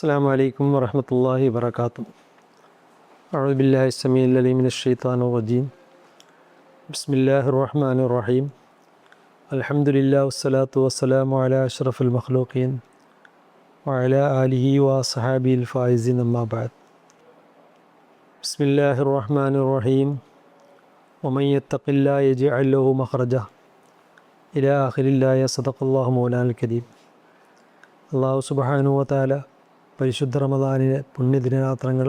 السلام عليكم ورحمة الله وبركاته. أعوذ بالله السميع العليم من الشيطان الرجيم. بسم الله الرحمن الرحيم. الحمد لله والصلاة والسلام على أشرف المخلوقين وعلى آله وصحابه الفائزين أما بعد. بسم الله الرحمن الرحيم. ومن يتق الله يجعل له مخرجا إلى آخر الله. صدق الله مولانا الكريم. അള്ളാഹു സുബ്ഹാനഹു വ തആല പരിശുദ്ധ റമദാനിലെ പുണ്യദിനരാത്രങ്ങൾ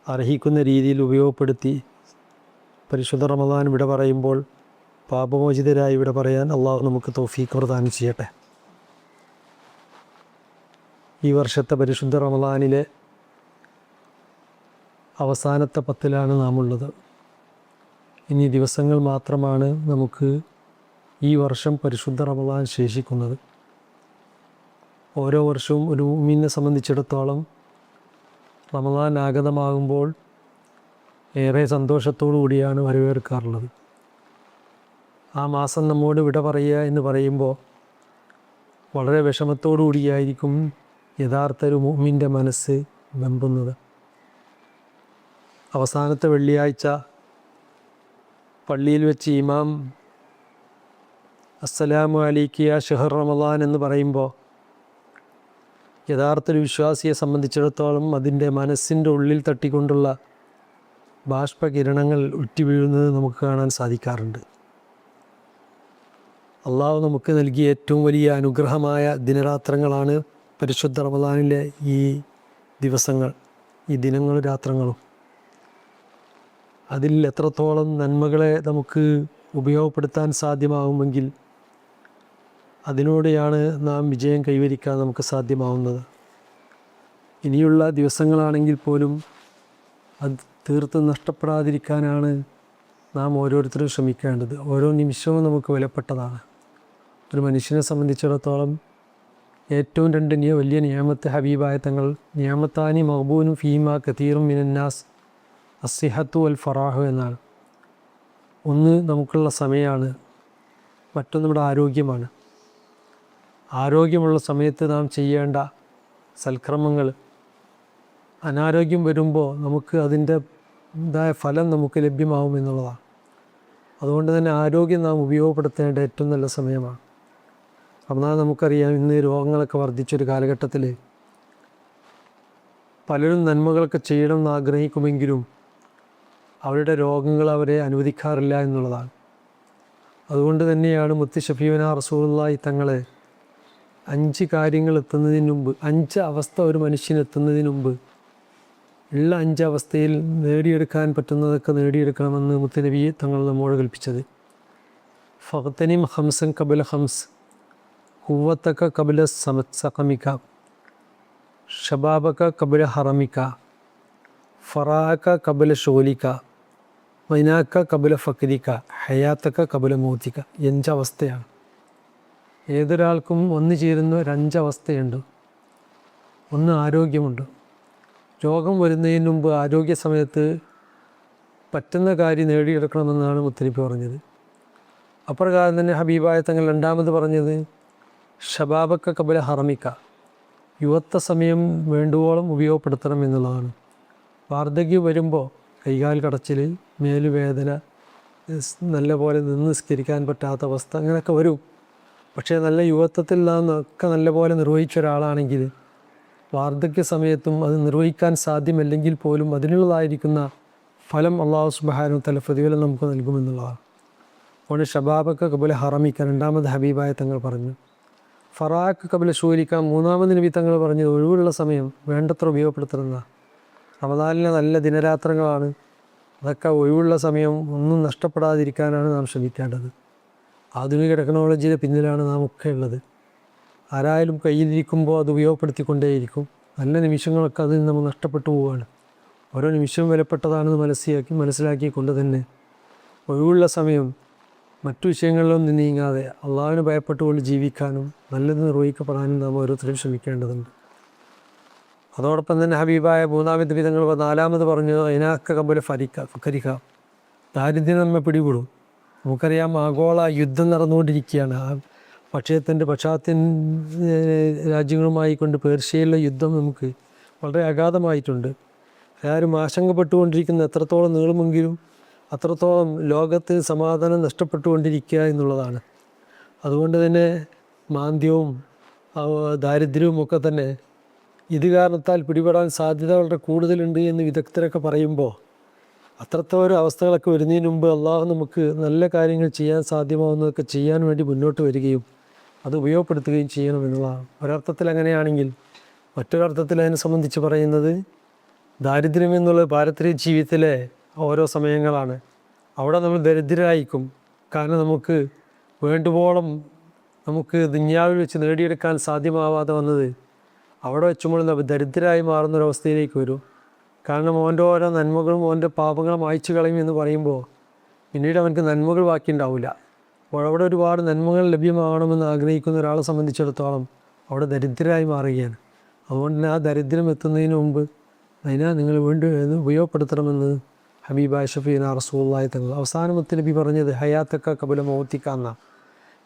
അർഹിക്കുന്ന രീതിയിൽ ഉപയോഗപ്പെടുത്തി പരിശുദ്ധ റമദാൻ വിട പറയുമ്പോൾ പാപമോചിതരായി വിട പറയാൻ അള്ളാഹു നമുക്ക് തൗഫീഖ് പ്രദാനം ചെയ്യട്ടെ. ഈ വർഷത്തെ പരിശുദ്ധ റമദാനിലെ അവസാനത്തെ പത്തിലാണ് നാം ഉള്ളത്. ഇനി ദിവസങ്ങൾ മാത്രമാണ് നമുക്ക് ഈ വർഷം പരിശുദ്ധ റമദാൻ ശേഷിക്കുന്നത്. ഓരോ വർഷവും ഒരു മുഅ്മിനെ സംബന്ധിച്ചിടത്തോളം റമദാൻ ആഗതമാകുമ്പോൾ ഏറെ സന്തോഷത്തോടു കൂടിയാണ് വരവേൽക്കാറുള്ളത്. ആ മാസം നമ്മോട് വിട പറയുക എന്ന് പറയുമ്പോൾ വളരെ വിഷമത്തോടു കൂടിയായിരിക്കും യഥാർത്ഥ ഒരു മുഅ്മിൻ്റെ മനസ്സ് വെമ്പുന്നത്. അവസാനത്തെ വെള്ളിയാഴ്ച പള്ളിയിൽ വെച്ച് ഇമാം അസ്സലാമു അലൈക യാ ഷഹർ റമദാൻ എന്ന് പറയുമ്പോൾ യഥാർത്ഥ ഒരു വിശ്വാസിയെ സംബന്ധിച്ചിടത്തോളം അതിൻ്റെ മനസ്സിൻ്റെ ഉള്ളിൽ തട്ടിക്കൊണ്ടുള്ള ബാഷ്പകിരണങ്ങൾ ഉറ്റിവീഴുന്നത് നമുക്ക് കാണാൻ സാധിക്കാറുണ്ട്. അള്ളാഹു നമുക്ക് നൽകിയ ഏറ്റവും വലിയ അനുഗ്രഹമായ ദിനരാത്രങ്ങളാണ് പരിശുദ്ധ റമദാനിലെ ഈ ദിവസങ്ങൾ, ഈ ദിനങ്ങളും രാത്രങ്ങളും. അതിൽ എത്രത്തോളം നന്മകളെ നമുക്ക് ഉപയോഗപ്പെടുത്താൻ സാധ്യമാകുമെങ്കിൽ അതിലൂടെയാണ് നാം വിജയം കൈവരിക്കാൻ നമുക്ക് സാധ്യമാവുന്നത്. ഇനിയുള്ള ദിവസങ്ങളാണെങ്കിൽ പോലും അത് തീർത്തും നഷ്ടപ്പെടാതിരിക്കാനാണ് നാം ഓരോരുത്തരും ശ്രമിക്കേണ്ടത്. ഓരോ നിമിഷവും നമുക്ക് വിലപ്പെട്ടതാണ്. ഒരു മനുഷ്യനെ സംബന്ധിച്ചിടത്തോളം ഏറ്റവും രണ്ട് വലിയ നിയമത്ത് ഹബീബായ തങ്ങൾ നിയമത്താനി മഖ്ബൂനും ഫീമ കതീറും മിനന്നാസ് അസ്സിഹത്തു അൽ ഫറാഹു എന്നാണ്. ഒന്ന് നമുക്കുള്ള സമയമാണ്, മറ്റൊന്ന് നമ്മുടെ ആരോഗ്യമാണ്. ആരോഗ്യമുള്ള സമയത്ത് നാം ചെയ്യേണ്ട സൽക്രമങ്ങൾ, അനാരോഗ്യം വരുമ്പോൾ നമുക്ക് അതിൻ്റെതായ ഫലം നമുക്ക് ലഭ്യമാവും എന്നുള്ളതാണ്. അതുകൊണ്ട് തന്നെ ആരോഗ്യം നാം ഉപയോഗപ്പെടുത്തേണ്ട ഏറ്റവും നല്ല സമയമാണ്. എന്നാൽ നമുക്കറിയാം, ഇന്ന് രോഗങ്ങളൊക്കെ വർദ്ധിച്ചൊരു കാലഘട്ടത്തിൽ പലരും നന്മകളൊക്കെ ചെയ്യണമെന്ന് ആഗ്രഹിക്കുമെങ്കിലും അവരുടെ രോഗങ്ങൾ അവരെ അനുവദിക്കാറില്ല എന്നുള്ളതാണ്. അതുകൊണ്ട് തന്നെയാണ് മുത്ത് ഷഫീഉനാ റസൂലുള്ളാഹി തങ്ങളെ 5 കാര്യങ്ങൾ എത്തുന്നതിന് മുമ്പ്, 5 അവസ്ഥ ഒരു മനുഷ്യന് എത്തുന്നതിന് മുമ്പ് ഉള്ള 5 അവസ്ഥയിൽ നേടിയെടുക്കാൻ പറ്റുന്നതൊക്കെ നേടിയെടുക്കണമെന്ന് മുത്തുനബി തങ്ങൾ നമ്മോട് കൽപ്പിച്ചത്. ഫഗ്തനിം ഹംസൻ കബല ഹംസ്, ഖുവ്വതക കബല സഖമിക, ഷബാബക കബല ഹറമിക, ഫറാഅക കബല ഷോലിക, വൈനാക്ക കബല ഫക്രിക, ഹയാത്തക കബല മൗതിക. 5 അവസ്ഥയാണ്. ഏതൊരാൾക്കും വന്നു ചേരുന്ന ഒരു 5 അവസ്ഥയുണ്ട്. ഒന്ന് ആരോഗ്യമുണ്ട്. രോഗം വരുന്നതിന് മുമ്പ് ആരോഗ്യ സമയത്ത് പറ്റുന്ന കാര്യം നേടിയെടുക്കണമെന്നാണ് മുത്തനബി പറഞ്ഞത്. അപ്രകാരം തന്നെ ഹബീബായ തങ്ങൾ രണ്ടാമത് പറഞ്ഞത് ഷബാബക്ക കബല ഹറമിക്ക, യുവത്വ സമയം വേണ്ടുവോളം ഉപയോഗപ്പെടുത്തണം എന്നുള്ളതാണ്. വാർദ്ധക്യം വരുമ്പോൾ കൈകാൽ കടച്ചിൽ, മേലുവേദന, നല്ല പോലെ നിന്ന് നിസ്കരിക്കാൻ പറ്റാത്ത അവസ്ഥ, അങ്ങനെയൊക്കെ വരും. പക്ഷേ നല്ല യുവത്വത്തിൽ നാമൊക്കെ നല്ല പോലെ നിർവഹിച്ച ഒരാളാണെങ്കിൽ വാർദ്ധക്യ സമയത്തും അത് നിർവഹിക്കാൻ സാധ്യമല്ലെങ്കിൽ പോലും അതിനുള്ളതായിരിക്കുന്ന ഫലം അള്ളാഹു സുബ്ഹാനഹു വ തആല പ്രതിഫലം നമുക്ക് നൽകുമെന്നുള്ളതാണ്. അതുകൊണ്ട് ഷബാബക്ക കബല ഹറമിക്ക രണ്ടാമത് ഹബീബായ തങ്ങൾ പറഞ്ഞു. ഫറാഅക്ക കബല ഷൂലിക്ക മൂന്നാമത് നബി തങ്ങൾ പറഞ്ഞത് ഒഴിവുള്ള സമയം വേണ്ടത്ര ഉപയോഗപ്പെടുത്തണമെന്ന. റമദാനിലെ നല്ല ദിനരാത്രങ്ങളാണ്. അതൊക്കെ ഒഴിവുള്ള സമയം ഒന്നും നഷ്ടപ്പെടാതിരിക്കാനാണ് നാം ശ്രമിക്കേണ്ടത്. ആധുനിക ടെക്നോളജിയുടെ പിന്നിലാണ് നാം ഒക്കെ ഉള്ളത്. ആരായാലും കയ്യിലിരിക്കുമ്പോൾ അത് ഉപയോഗപ്പെടുത്തിക്കൊണ്ടേയിരിക്കും. നല്ല നിമിഷങ്ങളൊക്കെ അതിൽ നമ്മൾ നഷ്ടപ്പെട്ടു പോവുകയാണ്. ഓരോ നിമിഷവും വിലപ്പെട്ടതാണെന്ന് മനസ്സിലാക്കിക്കൊണ്ട് തന്നെ ഒഴിവുള്ള സമയം മറ്റു വിഷയങ്ങളിലൊന്നും നീങ്ങാതെ അള്ളാഹുവിനെ ഭയപ്പെട്ടുകൊണ്ട് ജീവിക്കാനും നല്ലത് നിർവഹിക്കപ്പെടാനും നാം ഓരോരുത്തരും ശ്രമിക്കേണ്ടതുണ്ട്. അതോടൊപ്പം തന്നെ ഹബീബായ മൂന്നാമത് വിധങ്ങൾ നാലാമത് പറഞ്ഞു അതിനാക്ക കബല ഫക്കരിക്ക, ദാരിദ്ര്യം നമ്മെ പിടികൂടും. നമുക്കറിയാം, ആഗോള യുദ്ധം നടന്നുകൊണ്ടിരിക്കുകയാണ്. പക്ഷേ തൻ്റെ പശ്ചാത്തല രാജ്യങ്ങളുമായി കൊണ്ട് പേർഷ്യയിലെ യുദ്ധം നമുക്ക് വളരെ അഗാധമായിട്ടുണ്ട്. ആരും ആശങ്കപ്പെട്ടുകൊണ്ടിരിക്കുന്ന എത്രത്തോളം നീളുമെങ്കിലും അത്രത്തോളം ലോകത്ത് സമാധാനം നഷ്ടപ്പെട്ടുകൊണ്ടിരിക്കുക എന്നുള്ളതാണ്. അതുകൊണ്ട് തന്നെ മാന്ദ്യവും ദാരിദ്ര്യവും ഒക്കെ തന്നെ ഇത് കാരണത്താൽ പിടിപെടാൻ സാധ്യത വളരെ കൂടുതലുണ്ട് എന്ന് വിദഗ്ധരൊക്കെ പറയുമ്പോൾ അത്രത്തോരം അവസ്ഥകളൊക്കെ വരുന്നതിന് മുമ്പ് അള്ളാഹു നമുക്ക് നല്ല കാര്യങ്ങൾ ചെയ്യാൻ സാധ്യമാവുന്നതൊക്കെ ചെയ്യാൻ വേണ്ടി മുന്നോട്ട് വരികയും അത് ഉപയോഗപ്പെടുത്തുകയും ചെയ്യണം എന്നുള്ളതാണ്. ഒരർത്ഥത്തിൽ അങ്ങനെയാണെങ്കിൽ മറ്റൊരർത്ഥത്തിൽ അതിനെ സംബന്ധിച്ച് പറയുന്നത് ദാരിദ്ര്യം എന്നുള്ളത് പാരത്രിക ജീവിതത്തിലെ ഓരോ സമയങ്ങളാണ്. അവിടെ നമ്മൾ ദരിദ്രരായിരിക്കും. കാരണം നമുക്ക് വേണ്ടുവോളം നമുക്ക് ദുനിയാവിൽ വെച്ച് നേടിയെടുക്കാൻ സാധ്യമാവാതെ വന്നത് അവിടെ വെച്ചുമ്പോൾ ദരിദ്രരായി മാറുന്നൊരവസ്ഥയിലേക്ക് വരും. കാരണം ഓൻ്റെ ഓരോ നന്മകളും ഓൻ്റെ പാപങ്ങളും അയച്ചു കളയും എന്ന് പറയുമ്പോൾ പിന്നീട് അവനക്ക് നന്മകൾ ബാക്കിയുണ്ടാവില്ല. അപ്പോൾ അവിടെ ഒരുപാട് നന്മകൾ ലഭ്യമാകണമെന്ന് ആഗ്രഹിക്കുന്ന ഒരാളെ സംബന്ധിച്ചിടത്തോളം അവിടെ ദരിദ്രരായി മാറുകയാണ്. അതുകൊണ്ട് തന്നെ ആ ദരിദ്രം എത്തുന്നതിന് മുമ്പ് അതിനെ നിങ്ങൾ വീണ്ടും ഉപയോഗപ്പെടുത്തണമെന്ന് ഹബീബായ ഷഫീന റസൂലുള്ളാഹി തങ്ങൾ അവസാനമത്തെ നബി പറഞ്ഞത് ഹയാത്തക്ക കബല മൗത്തിക്ക എന്നാണ്.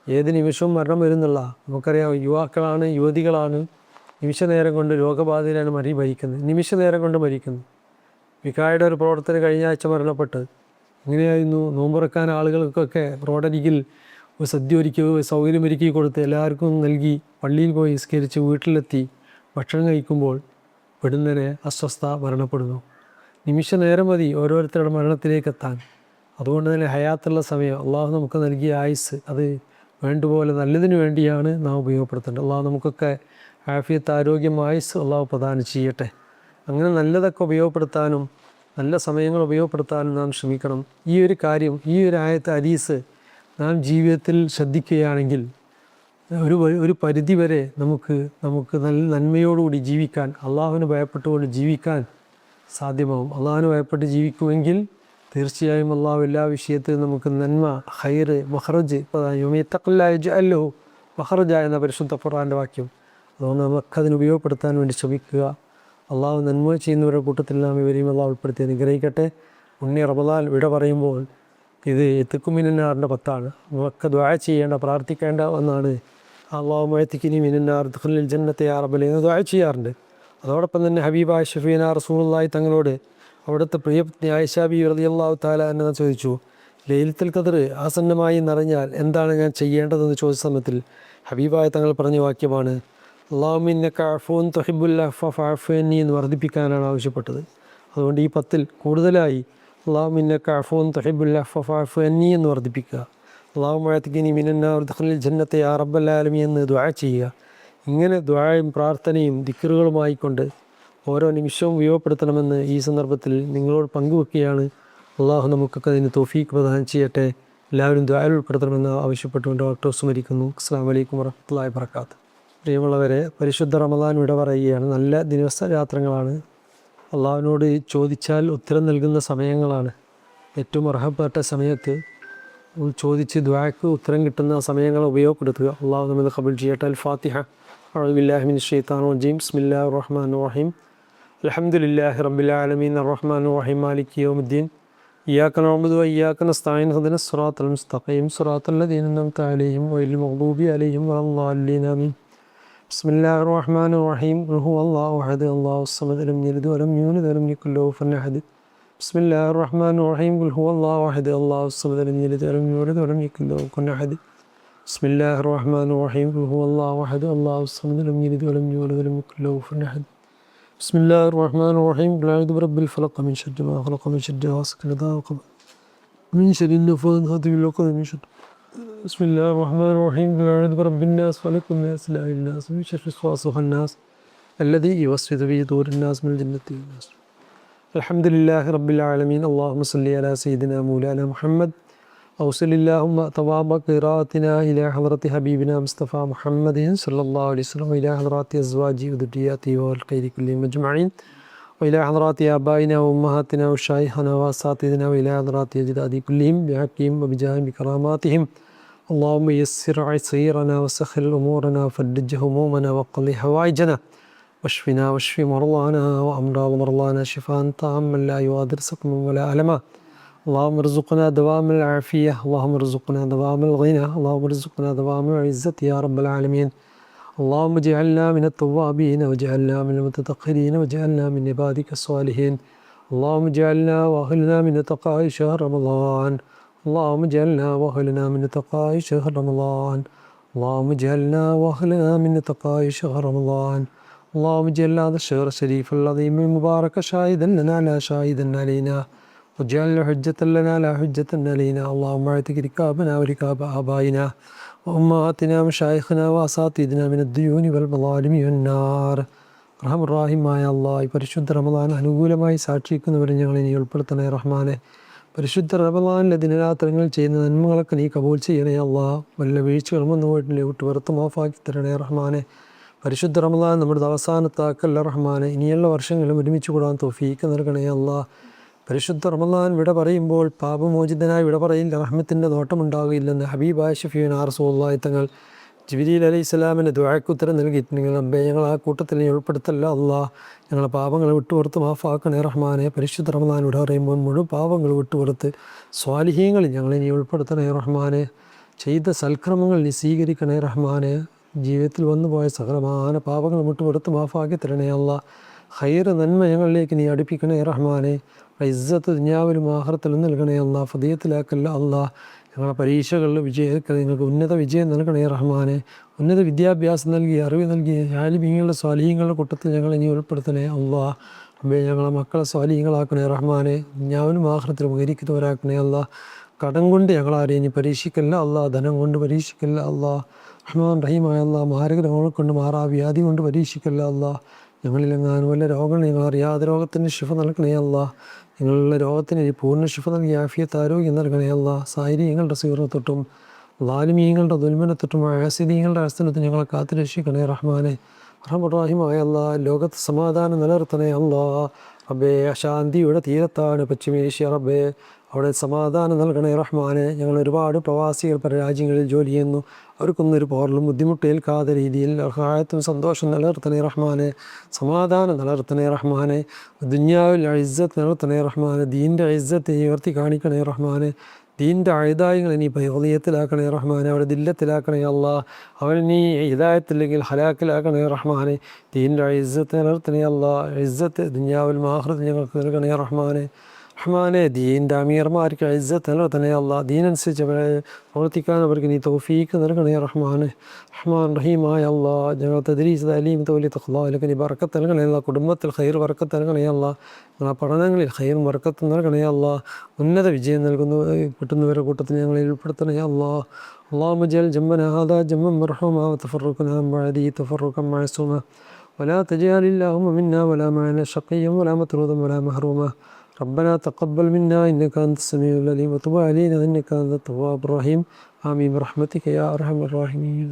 ഏത് നിമിഷവും മരണം വരുന്നുള്ള നമുക്കറിയാം. യുവാക്കളാണ്, യുവതികളാണ്, നിമിഷ നേരം കൊണ്ട് രോഗബാധിതരാണ് മരിക്കുന്നത്. നിമിഷ നേരം കൊണ്ട് മരിക്കുന്നു. വികായുടെ ഒരു പ്രവർത്തനം കഴിഞ്ഞ ആഴ്ച മരണപ്പെട്ട് ഇങ്ങനെയായിരുന്നു. നോമ്പുറക്കാൻ ആളുകൾക്കൊക്കെ റോഡരികിൽ ഒരു സദ്യ ഒരുക്കി സൗകര്യമൊരുക്കി കൊടുത്ത് എല്ലാവർക്കും നൽകി പള്ളിയിൽ പോയി നിസ്കരിച്ച് വീട്ടിലെത്തി ഭക്ഷണം കഴിക്കുമ്പോൾ പെടുന്നതിനെ അസ്വസ്ഥ മരണപ്പെടുന്നു. നിമിഷ നേരം മതി ഓരോരുത്തരുടെ മരണത്തിലേക്ക് എത്താൻ. അതുകൊണ്ട് തന്നെ ഹയാത്തുള്ള സമയം അള്ളാഹു നമുക്ക് നൽകിയ ആയുസ് അത് വേണ്ടുപോലെ നല്ലതിന് വേണ്ടിയാണ് നാം ഉപയോഗപ്പെടുത്തേണ്ടത്. അള്ളാഹു നമുക്കൊക്കെ ആഫിയത്ത്, ആരോഗ്യം, ആയുസ് അള്ളാഹു പ്രദാനം ചെയ്യട്ടെ. അങ്ങനെ നല്ലതൊക്കെ ഉപയോഗപ്പെടുത്താനും നല്ല സമയങ്ങൾ ഉപയോഗപ്പെടുത്താനും നാം ശ്രമിക്കണം. ഈ ഒരു കാര്യം, ഈ ഒരു ആയത്തെ ഹദീസ് നാം ജീവിതത്തിൽ ശ്രദ്ധിക്കുകയാണെങ്കിൽ ഒരു പരിധി വരെ നമുക്ക് നല്ല നന്മയോടുകൂടി ജീവിക്കാൻ, അള്ളാഹുവിന് ഭയപ്പെട്ടുകൊണ്ട് ജീവിക്കാൻ സാധ്യമാവും. അള്ളാഹുവിന് ഭയപ്പെട്ട് ജീവിക്കുമെങ്കിൽ തീർച്ചയായും അള്ളാഹു എല്ലാ വിഷയത്തിലും നമുക്ക് നന്മ, ഖൈറ്, മഖ്റജ് അല്ലോ മഖ്റജ എന്ന പരിശുദ്ധ ഖുർആൻ്റെ വാക്യം. അതുകൊണ്ട് നമുക്കതിന് ഉപയോഗപ്പെടുത്താൻ വേണ്ടി ശ്രമിക്കുക. അള്ളാഹു നന്മ ചെയ്യുന്നവരുടെ കൂട്ടത്തിൽ നാം ഇവരെയും അള്ളാഹു ഉൾപ്പെടുത്തി അനുഗ്രഹിക്കട്ടെ. ഉണ്ണി റമദാൻ വിട പറയുമ്പോൾ ഇത് എത്തുക്കുമിനാറിൻ്റെ 10 നമുക്ക് ദുആ ചെയ്യേണ്ട, പ്രാർത്ഥിക്കേണ്ട ഒന്നാണ്. അള്ളാഹു മഅ്തിഖ്നി മിനന്നാർ ദഖുലിൽ ജന്നത്തെ യാ റബ്ബൽ എന്ന് ദുആ ചെയ്യാറുണ്ട്. അതോടൊപ്പം തന്നെ ഹബീബായ ഷഫീന റസൂലുള്ളാഹി തങ്ങളോട് അവിടുത്തെ പ്രിയപത്നി ആയിഷ ബി റളിയല്ലാഹു തആല അൻഹ ചോദിച്ചു, ലൈലത്തുൽ ഖദ്ർ ആസന്നമായി നിറഞ്ഞാൽ എന്താണ് ഞാൻ ചെയ്യേണ്ടതെന്ന് ചോദിച്ച സമയത്തിൽ ഹബീബായ തങ്ങൾ പറഞ്ഞ വാക്യമാണ് അല്ലാഹുമ്മ ഇന്നക അഫൂൻ തുഹിബ്ബുൽ അഫ്വ ഫഅഫു അന്നി എന്ന് വർദ്ധിപ്പിക്കാനാണ് ആവശ്യപ്പെട്ടത്. അതുകൊണ്ട് ഈ 10 കൂടുതലായി അല്ലാഹുമ്മ ഇന്നക അഫൂൻ തുഹിബ്ബുൽ അഫ്വ ഫഅഫു അന്നി എന്ന് വർദ്ധിപ്പിക്കുക. അല്ലാഹുമ്മ അഅ്തിഖ്നി മിനന്നാർ ദഖുലിൽ ജന്നത്തെ യാ റബ്ബൽ ആലമീൻ എന്ന് ദുആ ചെയ്യുക. ഇങ്ങനെ ദുആയും പ്രാർത്ഥനയും ദിക്റുകളുമായിക്കൊണ്ട് ഓരോ നിമിഷവും ഉപയോഗപ്പെടുത്തണമെന്ന് ഈ സന്ദർഭത്തിൽ നിങ്ങളോട് പങ്കുവെക്കുകയാണ്. അള്ളാഹു നമുക്കൊക്കെ അതിന് തൗഫീഖ് പ്രദാനം ചെയ്യട്ടെ. എല്ലാവരും ദുആയിൽ ഉൾപ്പെടുത്തണമെന്ന് ആവശ്യപ്പെട്ടുകൊണ്ട് ഡോക്ടർ സ്മരിക്കുന്നു. അസ്സലാമു അലൈക്കും വറഹ്മത്തുള്ളാഹി വബറകാതുഹു. പ്രിയമുള്ളവരെ, പരിശുദ്ധ റമദാൻ വിട പറയുകയാണ്. നല്ല ദിവസരാത്രങ്ങളാണ്. അള്ളാഹുവിനോട് ചോദിച്ചാൽ ഉത്തരം നൽകുന്ന സമയങ്ങളാണ്. ഏറ്റവും അർഹപ്പെട്ട സമയത്ത് ചോദിച്ച് ദുആക്ക് ഉത്തരം കിട്ടുന്ന സമയങ്ങൾ ഉപയോഗപ്പെടുത്തുക. അള്ളാഹു നമ്മെ ഖബൂൽ ചെയ്യട്ടെ. അൽ ഫാത്തിഹ. അഊദു ബില്ലാഹി മിനശ് ശൈത്താനിർ റജീം. ബിസ്മില്ലാഹിർ റഹ്മാനിർ റഹീം. അൽഹംദുലില്ലാഹി റബ്ബിൽ ആലമീൻ അർറഹ്മാനിർ റഹീം മാലികി യൗമിദ്ദീൻ. ഇയ്യാക നഅ്ബുദു വ ഇയ്യാക നസ്തഈൻ ഇഹ്ദിനസ് സിറാത്തൽ മുസ്തഖീം സിറാത്തൽ ലദീന അൻഅംത അലൈഹിം ഗൈറിൽ മഗ്ദൂബി അലൈഹിം വലദ്ദാല്ലീൻ. ആമീൻ. ബിസ്മില്ലാഹിർ റഹ്മാനിർ റഹീം. ഖുൽ ഹുവല്ലാഹു അഹദ് അല്ലാഹുസ് സമദ് ലം യലിദ് വലം യൂലദ് വലം യകുൽ ലഹു കുഫുവൻ അഹദ്. ബിസ്മില്ലാഹിർ റഹ്മാനിർ റഹീം. ഖുൽ ഹുവല്ലാഹു അഹദ് അല്ലാഹുസ് സമദ് ലം യലിദ് വലം യൂലദ് വലം യകുൽ ലഹു കുഫുവൻ അഹദ്. ബിസ്മില്ലാഹിർ റഹ്മാനിർ റഹീം. ഖുൽ ഹുവല്ലാഹു അഹദ് അല്ലാഹുസ് സമദ് ലം യലിദ് വലം യൂലദ് വലം യകുൽ ലഹു കുഫുവൻ അഹദ്. ബിസ്മില്ലാഹിർ റഹ്മാനിർ റഹീം. ഖുൽ അഊദു ബിറബ്ബിൽ ഫലഖ് മിൻ ശർരി മാ ഖലഖ മിൻ ശർരി ഗാസിഖിൻ ഇദാ വഖബ മിൻ ശർരി النفاثات في العقد من شر. بسم الله الرحمن الرحيم. قل أعوذ برب الناس ملك الناس إله الناس من شر الوسواس الخناس الذي يوسوس في صدور الناس من الجنة والناس. الحمد لله رب العالمين. اللهم صل على سيدنا مولانا محمد. أوصل اللهم ثواب قراءتنا إلى حضرة حبيبنا مصطفى محمد صلى الله عليه وسلم وإلى حضرات أزواجه وذرياته والخير كلهم أجمعين وإلى حضرات آبائنا وأمهاتنا وشيخنا وأساتذتنا وإلى حضرات أجداد كلهم بحقهم وبجاههم بكراماتهم. اللهم يسر عسيرنا وسخر أمورنا وفرج همومنا وقضي حوائجنا واشفنا واشف مرضانا وأمراض مرضانا شفاء تاما لا يغادر سقما ولا ألما. اللهم ارزقنا دوام العافية، اللهم ارزقنا دوام الغنى، اللهم ارزقنا دوام العزة يا رب العالمين. اللهم اجعلنا من التوابين واجعلنا من المتطهرين واجعلنا من عبادك الصالحين. اللهم اجعلنا واهلنا من اتقاء شهر رمضان. اللهم اجعلنا واهلنا من اتقاء شهر رمضان. اللهم اجعلنا واهلنا من اتقاء شهر رمضان. اللهم اجعل هذا الشهر الشريف العظيم المبارك شاهدا لنا لا شاهدا علينا، واجعله حجة لنا لا حجة علينا. اللهم اعتق ركابنا وركاب آبائنا وأمهاتنا ومشايخنا وأساتذتنا من الديون والمظالم والنار. റഹമുറാഹിമായ അല്ലാഹ്, ഈ പരിശുദ്ധ റമദാൻ അനുകൂലമായി സാക്ഷിക്കുന്നവരെ ഞങ്ങളെ നീ ഉൾപ്പെടുത്തണേ റഹ്മാനെ. പരിശുദ്ധ റമദാനിലെ ദിനരാത്രങ്ങൾ ചെയ്യുന്ന നന്മകളൊക്കെ നീ കബൂൽ ചെയ്യണേ അല്ലാഹ്. വല്ല വീഴ്ചകളും ഒന്നും വീട്ടിലെ വിട്ട് വെറുത്ത് മാഫാക്കി തരണേ റഹ്മാനെ. പരിശുദ്ധ റമദാൻ നമ്മുടെ അവസാനത്താക്കല്ല റഹ്മാനെ. ഇനിയുള്ള വർഷങ്ങളും ഒരുമിച്ച് കൂടാൻ തൗഫീക്ക് നൽകണേ അല്ലാഹ്. പരിശുദ്ധ റമദാൻ വിട പറയുമ്പോൾ പാപമോചിതനായി വിട പറയില്ല, റഹ്മത്തിൻ്റെ നോട്ടമുണ്ടാകില്ലെന്ന് ഹബീബായ ഷഫീഉനാ റസൂലുള്ളാഹി തങ്ങൾ ജിബ്രീൽ അലൈഹിസ്സലാമിന് ദുആക്ക് ഉത്തരം നൽകിയിട്ടുണ്ടെങ്കിൽ റബ്ബേ ഞങ്ങൾ ആ കൂട്ടത്തിൽ നീ ഉൾപ്പെടുത്തല്ല അല്ലാഹ്. ഞങ്ങളെ പാപങ്ങൾ വിട്ടുപുറത്ത് മാഫാക്കണേ റഹ്മാനെ. പരിശുദ്ധ റമദാൻ വിട പറയുമ്പോൾ മുഴുവൻ പാപങ്ങൾ വിട്ടുപുറത്ത് സ്വാലിഹീങ്ങളിൽ ഞങ്ങളെ നീ ഉൾപ്പെടുത്തണേ റഹ്മാനെ. ചെയ്ത സൽക്രമങ്ങൾ നീ സ്വീകരിക്കണേ റഹ്മാനെ. ജീവിതത്തിൽ വന്നുപോയ സകലമാന പാപങ്ങൾ വിട്ടുപുറത്ത് മാഫാക്കി തരണേ അല്ലാഹ്. ഖൈറ് നന്മ ഞങ്ങളിലേക്ക് നീ അടുപ്പിക്കണേ റഹ്മാനെ. ഇസ്സത്ത് ദുനിയാവിലും ആഖിറത്തിലും നൽകണേ അല്ലാഹ്. ഫദീയത്തിലാക്കല്ല അല്ലാഹ്. ഞങ്ങളെ പരീക്ഷകളിൽ നിങ്ങൾക്ക് ഉന്നത വിജയം നൽകണേ റഹ്മാനെ. ഉന്നത വിദ്യാഭ്യാസം നൽകി അറിവ് നൽകി ആലിമീങ്ങളുടെ സ്വാലിഹീങ്ങളുടെ കൂട്ടത്തിൽ ഞങ്ങളെ നീ ഉൾപ്പെടുത്തണേ അല്ലാഹ്. അബ്ബേ ഞങ്ങളെ മക്കളെ സ്വാലിഹീങ്ങളാക്കണേ റഹ്മാനെ. ദുനിയാവിലും ആഖിറത്തിലും ഉപകരിക്കുന്നവരാക്കണേ അല്ലാഹ്. കടം കൊണ്ട് ഞങ്ങളാരെയും നീ പരീക്ഷിക്കല്ല അല്ലാഹ്. ധനം കൊണ്ട് പരീക്ഷിക്കല്ല അല്ലാഹ്. റഹ്മാൻ റഹീമായ അല്ലാഹ്. മാരക രോഗങ്ങൾ കൊണ്ട് മാറാ വ്യാധി കൊണ്ട് പരീക്ഷിക്കല്ല അല്ലാഹ്. ഞങ്ങളിലെങ്ങാനും വല്ല രോഗങ്ങൾ ഞങ്ങൾ അറിയാതെ രോഗത്തിന് ശിഫ നൽകണേ അല്ലാഹ്. നിങ്ങളുള്ള രോഗത്തിന് പൂർണ്ണ ശിഫ നൽകി ആഫിയത്ത് ആരോഗ്യം നൽകണേ അല്ലാഹ്. സായിരീങ്ങളുടെ സീറത്തൊട്ടും ലാലിമീങ്ങളുടെ ദുൽമനത്തൊട്ടും ആസിദീങ്ങളുടെ അസ്തനത്ത് ഞങ്ങളെ കാത്തു രക്ഷിക്കണേ റഹ്മാനെ. റഹ്മാനുറഹീമായ അല്ലാഹ്. ലോകത്ത് സമാധാനം നിലനിർത്തണേ അല്ലാഹ്. റബ്ബേ അശാന്തിയുടെ തീരത്താണ് പശ്ചിമേഷ്യ റബ്ബേ. അവിടെ സമാധാനം നൽകണേ റഹ്മാനെ. ഞങ്ങൾ ഒരുപാട് പ്രവാസികൾ പല രാജ്യങ്ങളിൽ ജോലി ചെയ്യുന്നു. അവർക്കൊന്നും ഒരു പോറലും ബുദ്ധിമുട്ടേൽക്കാത്ത രീതിയിൽ സഹായത്തും സന്തോഷം നിലനിർത്തണേ റഹ്മാനെ. സമാധാനം നിലനിർത്തണേ റഹ്മാനെ. ദുനിയാവിൽ ഇസ്സത്ത് നിലനിർത്തണേ റഹ്മാനെ. ദീൻ്റെ ഇസ്സത്ത് ഉയർത്തി കാണിക്കണേ റഹ്മാനെ. ദീൻ്റെ ആയുധായങ്ങളെ നീ ബൈദിയത്തിലാക്കണേ റഹ്മാനെ. അവിടെ ദില്ലത്തിലാക്കണേ അല്ലാഹ്. അവനെ നീ ഹിദായത്തില്ലെങ്കിൽ ഹലാക്കിലാക്കണേ റഹ്മാനെ. ദീൻ്റെ ഇസ്സത്ത് നിലനിർത്തണേ അല്ലാഹ്. ഇസ്സത്ത് ദുനിയാവിൽ ആഖിറത്തിൽ ഞങ്ങൾക്ക് നൽകണേ റഹ്മാനെ. റഹ്മാനെ ദീൻ്റെ അമീർമാർക്ക് ഇസ്സത്ത് നിലനിർത്തണേ അല്ലാഹ്. ദീനനുസരിച്ച് അവരെ പ്രവർത്തിക്കാൻ അവർക്ക് നീ തൗഫീക്ക് നൽകണേ റഹ്മാനെ. റഹ്മാൻ റഹീമായ അല്ലാഹ്. ഞങ്ങൾ തദ്രീസ് തഅലീം തൗലീ തഖ്വാലൊക്കെ നീ ബർക്കത്ത് നൽകണേ അല്ലാഹ്. കുടുംബത്തിൽ ഖൈർ ബർക്കത്ത് നൽകണേ അല്ലാഹ്. ഞങ്ങളെ പഠനങ്ങളിൽ ഖൈറും ബർക്കത്തും നൽകണേ അല്ലാഹ്. ഉന്നത വിജയം കിട്ടുന്നവരുടെ കൂട്ടത്തിൽ ഞങ്ങളെ ഉൾപ്പെടുത്തണേ അല്ലാഹ്. اللهم اجعل جمعنا هذا جمعا مرحوما وتفرقنا من بعده تفرقا معصوما ولا تجعل اللهم منا ولا معنا شقيا ولا مطرودا ولا محروما. ربنا تقبل منا إنك أنت السميع العليم وتب علينا إنك أنت التواب الرحيم. آمين برحمتك يا أرحم الراحمين.